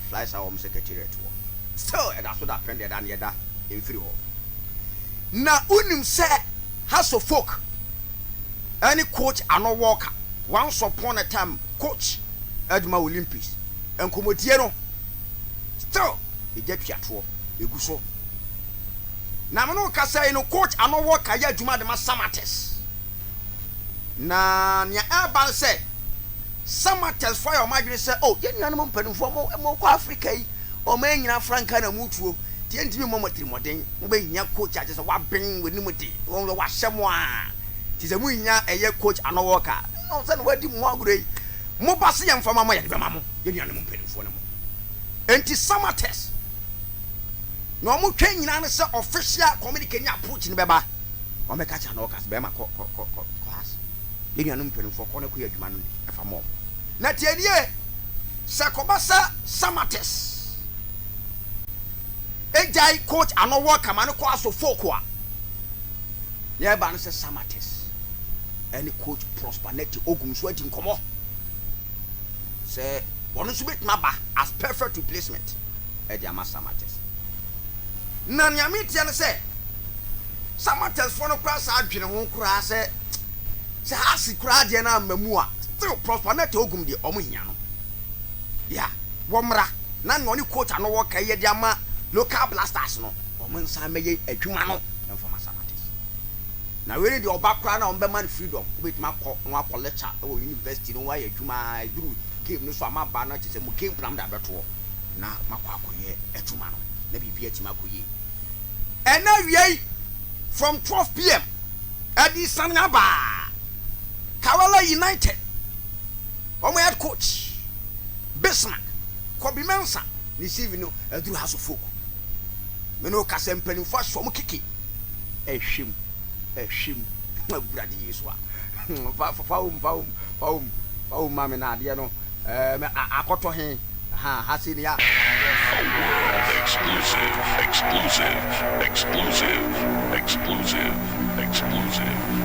flies our secretariat. Still, and that's what happened there than yada in free hall. Na unim say has of folk. Any coach Annor Walker. Once upon a time, coach Edma Olympics. And Comotiero. Still, the deputy at war. You go so. Na mano kasa no coach Annor Walker ya juma de ma Samartex. Na nya urban say Samartex fire o madwene say oh ye nuanom mpanimfo mo ko Africa yi o ma nyina franka na mutuo tie ntimi mo matrimoden mo be nya coach age say wa ben wani mudi wo wa hyemo a ti se mu nya eye coach Annor Walker o say no wadi mo agure mo base ye mfama mo ye de bema mo ye nuanom mpanimfo na mo enti Samartex no mo twa nyina ne say official communication approach ne beba o me ka cha Annor Walker be ma class ye nuanom mpanimfo ko ne ko ye adwuma no efa mo na tienie sakobasa Samartex ejai coach Annor Walker man ko aso fokwa ye ba no se Samartex any coach prosperity Ogum so adi nkomo say wono so betma ba as perfect replacement e dia ma Samartex na nyame tia no se Samartex for no kra sa adwene ho kra se hasi kra de na mamu a still prosperity Ogum de omo hia no ya womra na no ni coach Annor Walker ye dia ma local blasters no omo nsa meye adwuma no enfama Samartex na we need obakra na ombe man freedom obetuma ko no akọ lecture o university no wa ye adwuma duru game no so amaba na chese mu game plan da beto na makọ akoye adwuma no na bibia tima akoye and now we from 12 p.m. at the Sanaba Kawala United omo head coach Bismarck Kobi Mensa this evening through House of Folk me no ka sempani fast from kiki ehwim bradi yeswa fa mama na ade no me akoto hen ha se ya exclusive